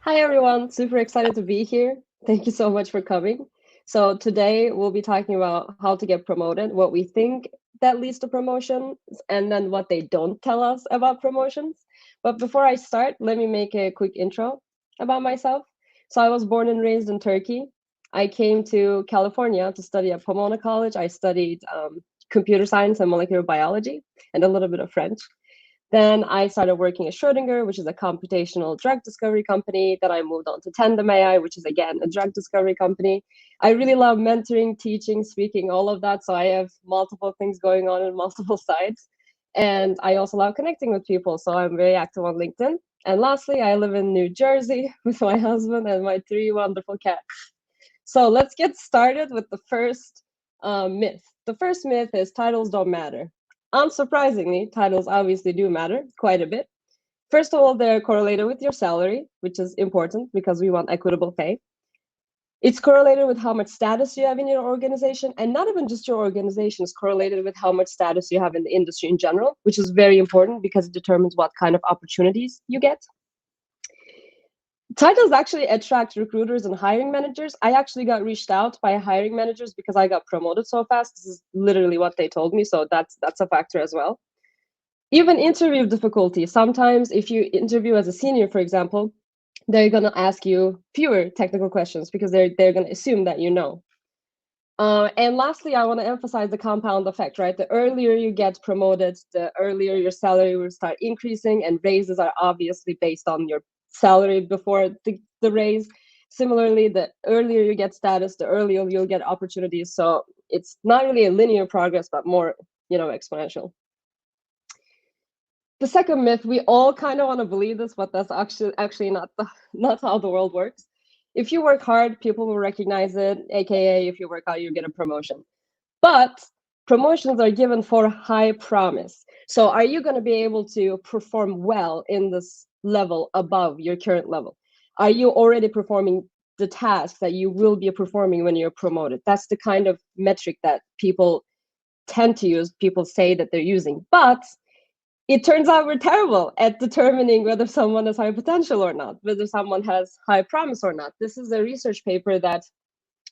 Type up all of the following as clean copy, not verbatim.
Hi everyone, super excited to be here. Thank you so much for coming. So today we'll be talking about how to get promoted, what we think that leads to promotions, and then what they don't tell us about promotions. But before I start, let me make a quick intro about myself. So I was born and raised in Turkey. I came to California to study at Pomona College. I studied computer science and molecular biology and a little bit of French. Then I started working at Schrödinger, which is a computational drug discovery company. Then I moved on to Tandem AI, which is again a drug discovery company. I really love mentoring, teaching, speaking, all of that. So I have multiple things going on in multiple sides. And I also love connecting with people. So I'm very active on LinkedIn. And lastly, I live in New Jersey with my husband and my three wonderful cats. So let's get started with the first myth. The first myth is titles don't matter. Unsurprisingly, titles obviously do matter quite a bit. First of all, they're correlated with your salary, which is important because we want equitable pay. It's correlated with how much status you have in your organization, and not even just your organization, it's correlated with how much status you have in the industry in general, which is very important because it determines what kind of opportunities you get. Titles actually attract recruiters and hiring managers. I actually got reached out by hiring managers because I got promoted so fast. This is literally what they told me, so that's a factor as well. Even interview difficulty. Sometimes if you interview as a senior, for example, they're going to ask you fewer technical questions because they're going to assume that you know. And lastly, I want to emphasize the compound effect, right? The earlier you get promoted, the earlier your salary will start increasing, and raises are obviously based on your salary before the raise. Similarly, the earlier you get status, the earlier you'll get opportunities. So it's not really a linear progress, but more, exponential. The second myth, we all kind of want to believe this, but that's actually not how the world works. If you work hard, people will recognize it, aka if you work out, you get a promotion. But promotions are given for high promise. So are you going to be able to perform well in this level above your current level? Are you already performing the tasks that you will be performing when you're promoted? That's the kind of metric that people tend to use, people say that they're using. But it turns out we're terrible at determining whether someone has high potential or not, whether someone has high promise or not. This is a research paper that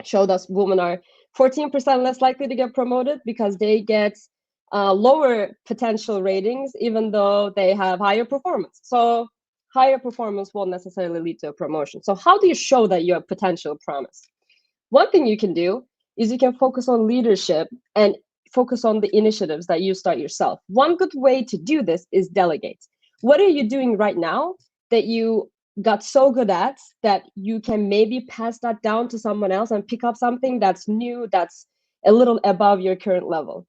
showed us women are 14% less likely to get promoted because they get lower potential ratings, even though they have higher performance. So higher performance won't necessarily lead to a promotion. So how do you show that you have potential promise? One thing you can do is you can focus on leadership and focus on the initiatives that you start yourself. One good way to do this is delegate. What are you doing right now that you got so good at that you can maybe pass that down to someone else and pick up something that's new, that's a little above your current level?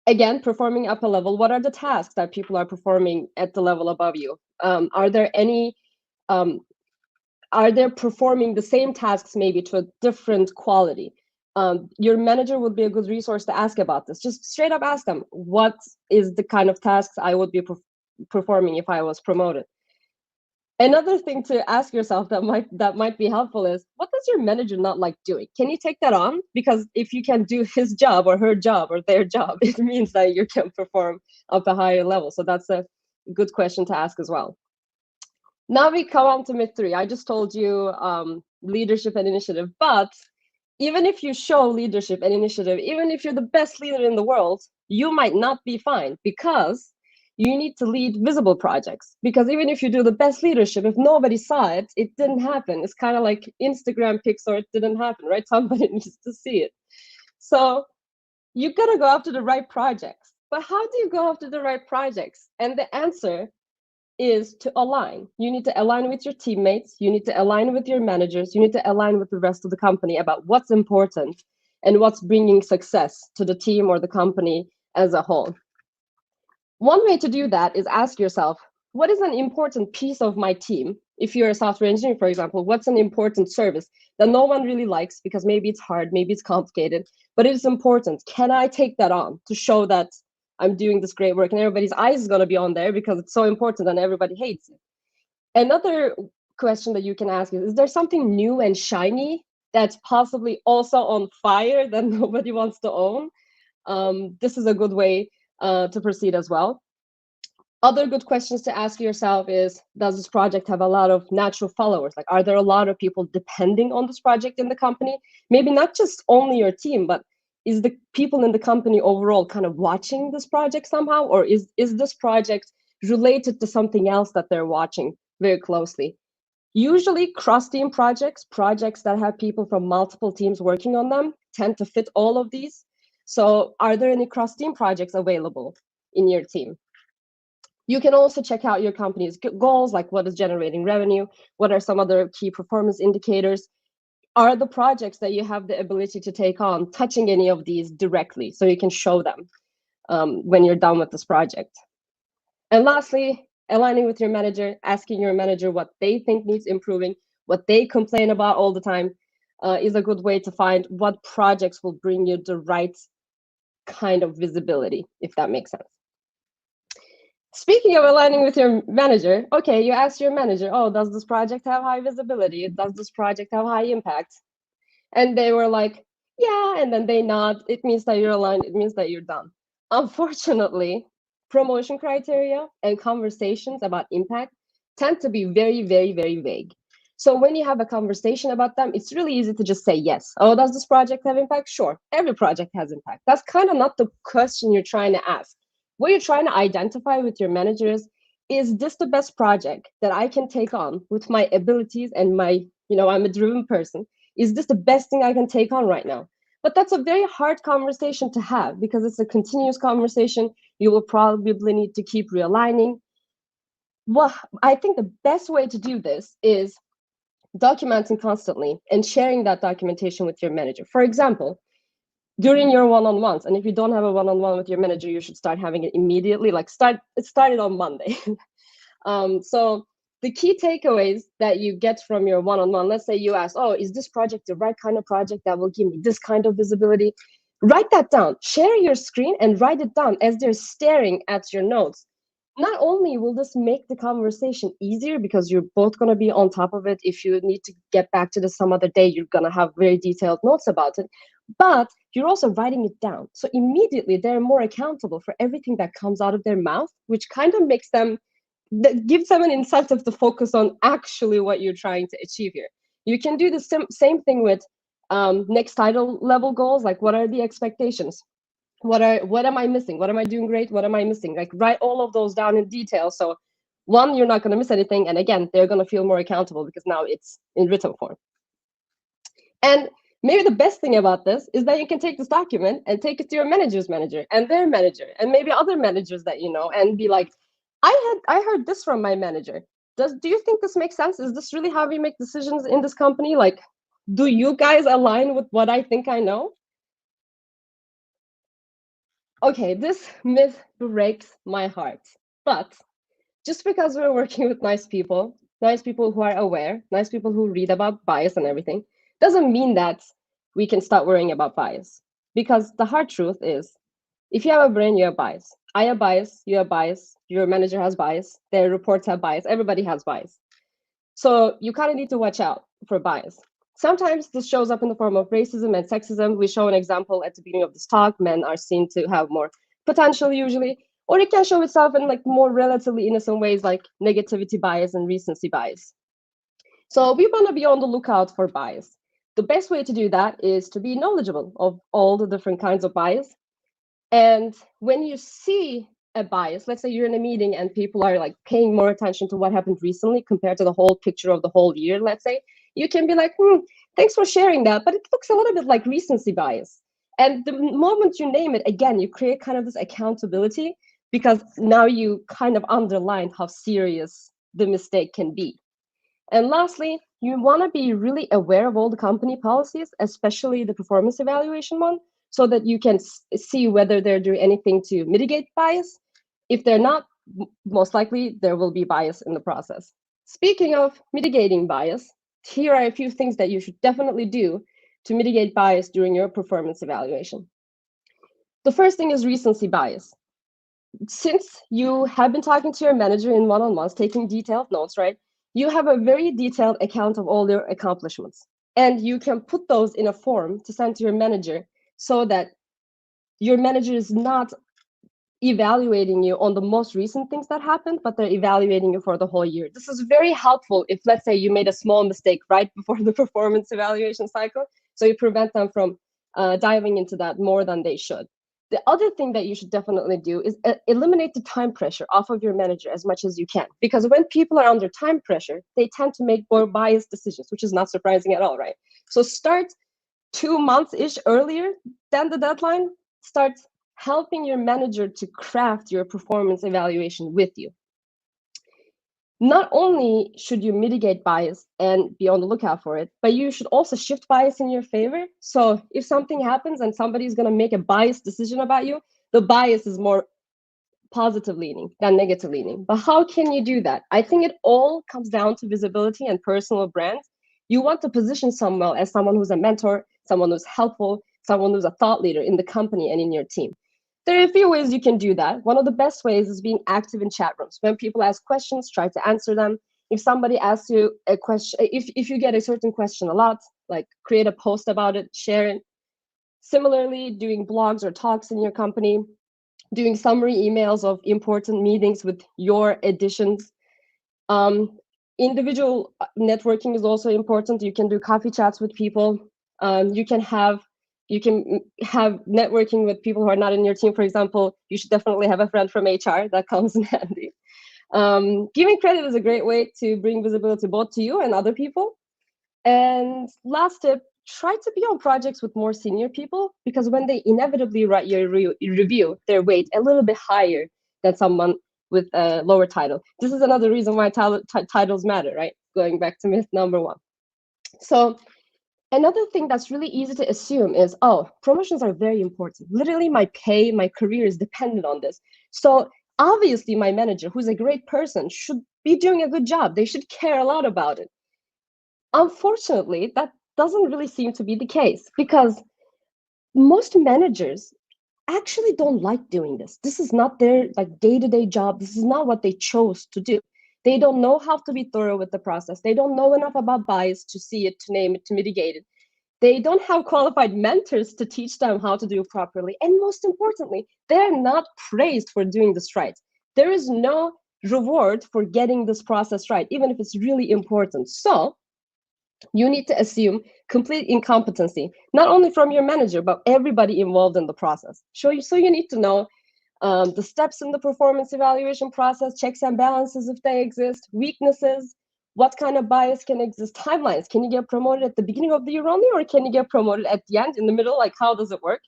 Again, performing up a level, what are the tasks that people are performing at the level above you? Are there any um, are they performing the same tasks maybe to a different quality? Your manager would be a good resource to ask about this. Just straight up ask them, what is the kind of tasks I would be performing if I was promoted? Another thing to ask yourself that might be helpful is, what does your manager not like doing? Can you take that on? Because if you can do his job or her job or their job, it means that you can perform up a higher level. So that's a good question to ask as well. Now we come on to myth three. I just told you leadership and initiative, but even if you show leadership and initiative, even if you're the best leader in the world, you might not be fine because you need to lead visible projects. Because even if you do the best leadership, if nobody saw it, it didn't happen. It's kind of like Instagram pics or it didn't happen, right? Somebody needs to see it. So you gotta go after the right projects. But how do you go after the right projects? And the answer is to align. You need to align with your teammates. You need to align with your managers. You need to align with the rest of the company about what's important and what's bringing success to the team or the company as a whole. One way to do that is ask yourself, what is an important piece of my team? If you're a software engineer, for example, what's an important service that no one really likes because maybe it's hard, maybe it's complicated, but it is important. Can I take that on to show that I'm doing this great work and everybody's eyes is going to be on there because it's so important and everybody hates it? Another question that you can ask is there something new and shiny that's possibly also on fire that nobody wants to own? This is a good way to proceed as well. Other good questions to ask yourself is, does this project have a lot of natural followers? Like, are there a lot of people depending on this project in the company? Maybe not just only your team, but is the people in the company overall kind of watching this project somehow? Or is this project related to something else that they're watching very closely? Usually cross-team projects that have people from multiple teams working on them tend to fit all of these. So are there any cross-team projects available in your team? You can also check out your company's goals, like what is generating revenue, what are some other key performance indicators. Are the projects that you have the ability to take on touching any of these directly, so you can show them when you're done with this project? And lastly, aligning with your manager, asking your manager what they think needs improving, what they complain about all the time, is a good way to find what projects will bring you the right kind of visibility, if that makes sense. Speaking of aligning with your manager, okay, you asked your manager, oh, does this project have high visibility? Does this project have high impact? And they were like, yeah, and then they nod. It means that you're aligned. It means that you're done. Unfortunately, promotion criteria and conversations about impact tend to be very, very, very vague. So when you have a conversation about them, it's really easy to just say yes. Oh, does this project have impact? Sure, every project has impact. That's kind of not the question you're trying to ask. What you're trying to identify with your managers is this the best project that I can take on with my abilities and my, I'm a driven person. Is this the best thing I can take on right now? But that's a very hard conversation to have because it's a continuous conversation. You will probably need to keep realigning. Well, I think the best way to do this is documenting constantly and sharing that documentation with your manager. For example, during your one-on-ones, and if you don't have a one-on-one with your manager, you should start having it immediately. Like it started on Monday. So the key takeaways that you get from your one-on-one, let's say you ask, oh, is this project the right kind of project that will give me this kind of visibility? Write that down. Share your screen and write it down as they're staring at your notes. Not only will this make the conversation easier because you're both going to be on top of it. If you need to get back to this some other day, you're going to have very detailed notes about it, but you're also writing it down. So immediately they're more accountable for everything that comes out of their mouth, which kind of makes them, that gives them an incentive to focus on actually what you're trying to achieve here. You can do the same thing with next title level goals. Like, what are the expectations? What am I missing? What am I doing great? What am I missing? Like, write all of those down in detail. So one, you're not going to miss anything. And again, they're going to feel more accountable because now it's in written form. And maybe the best thing about this is that you can take this document and take it to your manager's manager and their manager and maybe other managers that you know, and be like, I heard this from my manager. Do you think this makes sense? Is this really how we make decisions in this company? Like, do you guys align with what I think I know? Okay, this myth breaks my heart. But just because we're working with nice people who are aware, nice people who read about bias and everything, doesn't mean that we can start worrying about bias. Because the hard truth is, if you have a brain, you have bias. I have bias, you have bias, your manager has bias, their reports have bias, everybody has bias. So you kind of need to watch out for bias. Sometimes this shows up in the form of racism and sexism. We show an example at the beginning of this talk. Men are seen to have more potential usually, or it can show itself in like more relatively innocent ways like negativity bias and recency bias. So we want to be on the lookout for bias. The best way to do that is to be knowledgeable of all the different kinds of bias. And when you see a bias, let's say you're in a meeting and people are like paying more attention to what happened recently compared to the whole picture of the whole year, let's say, you can be like, thanks for sharing that, but it looks a little bit like recency bias. And the moment you name it, again, you create kind of this accountability because now you kind of underlined how serious the mistake can be. And lastly, you want to be really aware of all the company policies, especially the performance evaluation one, so that you can see whether they're doing anything to mitigate bias. If they're not, most likely there will be bias in the process. Speaking of mitigating bias, here are a few things that you should definitely do to mitigate bias during your performance evaluation. The first thing is recency bias. Since you have been talking to your manager in one-on-ones, taking detailed notes, right? You have a very detailed account of all your accomplishments. And you can put those in a form to send to your manager so that your manager is not evaluating you on the most recent things that happened, but they're evaluating you for the whole year. This is very helpful if, let's say, you made a small mistake right before the performance evaluation cycle. So you prevent them from diving into that more than they should. The other thing that you should definitely do is eliminate the time pressure off of your manager as much as you can. Because when people are under time pressure, they tend to make more biased decisions, which is not surprising at all, right? So start 2 months-ish earlier than the deadline. Start helping your manager to craft your performance evaluation with you. Not only should you mitigate bias and be on the lookout for it, but you should also shift bias in your favor. So if something happens and somebody's going to make a biased decision about you, the bias is more positive leaning than negative leaning. But how can you do that? I think it all comes down to visibility and personal brand. You want to position someone as someone who's a mentor, someone who's helpful, someone who's a thought leader in the company and in your team. There are a few ways you can do that. One of the best ways is being active in chat rooms. When people ask questions, try to answer them. If somebody asks you a question, if you get a certain question a lot, like create a post about it, share it. Similarly, doing blogs or talks in your company, doing summary emails of important meetings with your additions. Individual networking is also important. You can do coffee chats with people. You can have networking with people who are not in your team. For example, you should definitely have a friend from HR. That comes in handy. Giving credit is a great way to bring visibility both to you and other people. And last tip, try to be on projects with more senior people, because when they inevitably write your review, they weight a little bit higher than someone with a lower title. This is another reason why titles matter, right? Going back to myth number 1. So another thing that's really easy to assume is, oh, promotions are very important. Literally, my pay, my career is dependent on this. So obviously, my manager, who's a great person, should be doing a good job. They should care a lot about it. Unfortunately, that doesn't really seem to be the case, because most managers actually don't like doing this. This is not their day-to-day job. This is not what they chose to do. They don't know how to be thorough with the process. They don't know enough about bias to see it, to name it, to mitigate it. They don't have qualified mentors to teach them how to do it properly. And most importantly, they're not praised for doing this right. There is no reward for getting this process right, even if it's really important. So you need to assume complete incompetency, not only from your manager, but everybody involved in the process. So you need to know the steps in the performance evaluation process, checks and balances if they exist, weaknesses, what kind of bias can exist, timelines. Can you get promoted at the beginning of the year only, or can you get promoted at the end, in the middle? Like, how does it work?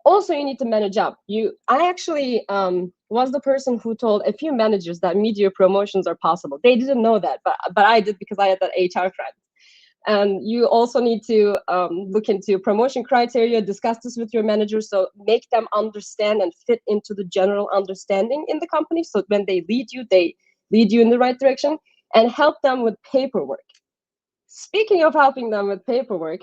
Also, you need to manage up. I actually was the person who told a few managers that mid-year promotions are possible. They didn't know that, but I did, because I had that HR friend. And you also need to look into promotion criteria, discuss this with your manager, so make them understand and fit into the general understanding in the company. So when they lead you in the right direction, and help them with paperwork. Speaking of helping them with paperwork,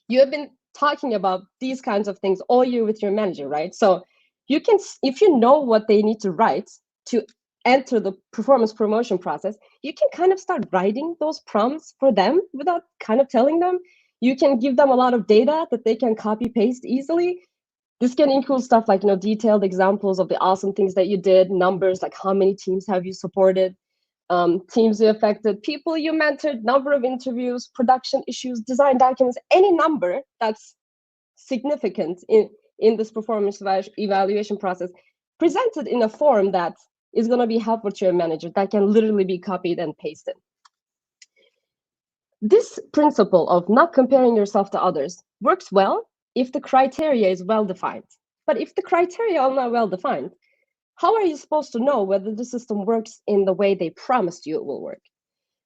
you have been talking about these kinds of things all year with your manager, right? So you can, if you know what they need to write to enter the performance promotion process, you can kind of start writing those prompts for them without kind of telling them. You can give them a lot of data that they can copy paste easily. This can include stuff like, detailed examples of the awesome things that you did, numbers like how many teams have you supported, teams you affected, people you mentored, number of interviews, production issues, design documents, any number that's significant in this performance evaluation process, presented in a form that is going to be helpful to your manager, that can literally be copied and pasted. This principle of not comparing yourself to others works well if the criteria is well defined. But if the criteria are not well defined, how are you supposed to know whether the system works in the way they promised you it will work?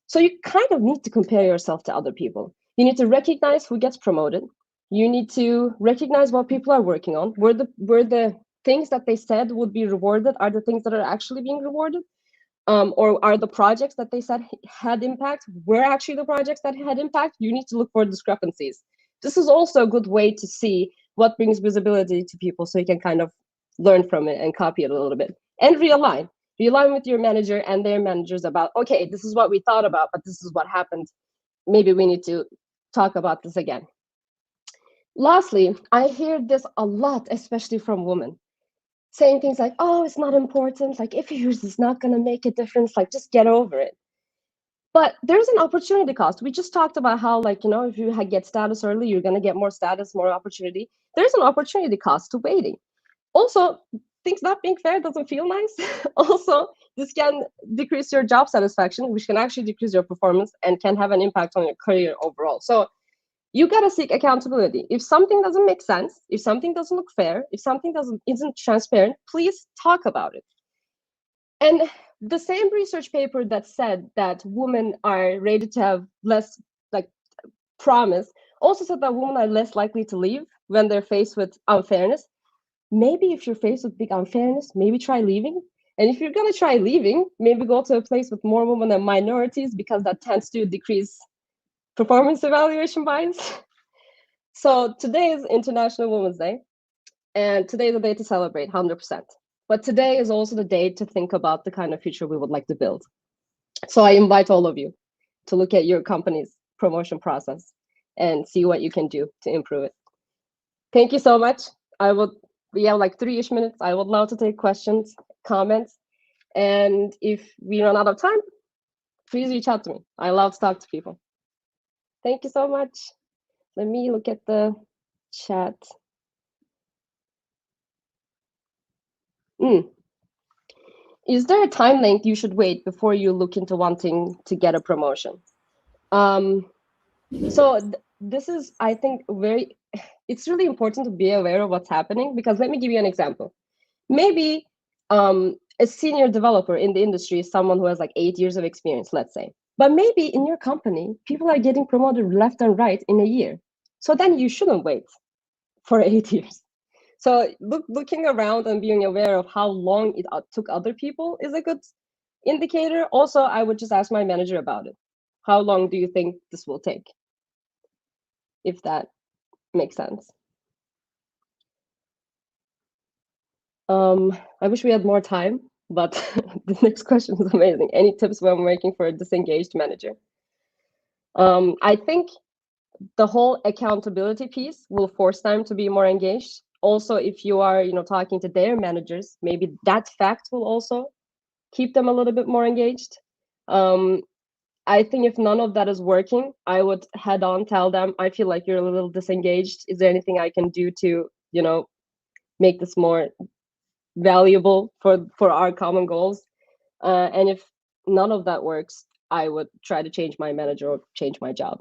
So you kind of need to compare yourself to other people. You need to recognize who gets promoted. You need to recognize what people are working on. Were the things that they said would be rewarded are the things that are actually being rewarded? Or are the projects that they said had impact were actually the projects that had impact? You need to look for discrepancies. This is also a good way to see what brings visibility to people, so you can kind of learn from it and copy it a little bit. And realign with your manager and their managers about, okay, this is what we thought about, but this is what happened. Maybe we need to talk about this again. Lastly, I hear this a lot, especially from women. saying things like, oh, it's not important, like if you use it's not going to make a difference, like just get over it. But there's an opportunity cost. We just talked about how, like, if you get status early, you're going to get more status, more opportunity. There's an opportunity cost to waiting. Also, things not being fair doesn't feel nice. Also, this can decrease your job satisfaction, which can actually decrease your performance and can have an impact on your career overall. So you got to seek accountability. If something doesn't make sense, if something doesn't look fair, if something isn't transparent, please talk about it. And the same research paper that said that women are rated to have less like promise also said that women are less likely to leave when they're faced with unfairness. Maybe if you're faced with big unfairness, maybe try leaving. And if you're going to try leaving, maybe go to a place with more women and minorities, because that tends to decrease performance evaluation bias. So today is International Women's Day, and today is a day to celebrate 100%. But today is also the day to think about the kind of future we would like to build. So I invite all of you to look at your company's promotion process and see what you can do to improve it. Thank you so much. We have like 3-ish minutes. I would love to take questions, comments. And if we run out of time, please reach out to me. I love to talk to people. Thank you so much. Let me look at the chat. Is there a time length you should wait before you look into wanting to get a promotion? This is, I think, it's really important to be aware of what's happening, because let me give you an example. Maybe a senior developer in the industry is someone who has like 8 years of experience, let's say. But maybe in your company, people are getting promoted left and right in a year. So then you shouldn't wait for 8 years. So looking around and being aware of how long it took other people is a good indicator. Also, I would just ask my manager about it. How long do you think this will take? If that makes sense. I wish we had more time, but the next question is amazing. Any tips when working for a disengaged manager? I think the whole accountability piece will force them to be more engaged. Also, if you are, talking to their managers, maybe that fact will also keep them a little bit more engaged. I think if none of that is working, I would head on tell them, I feel like you're a little disengaged. Is there anything I can do to, make this more valuable for our common goals? And if none of that works, I would try to change my manager or change my job.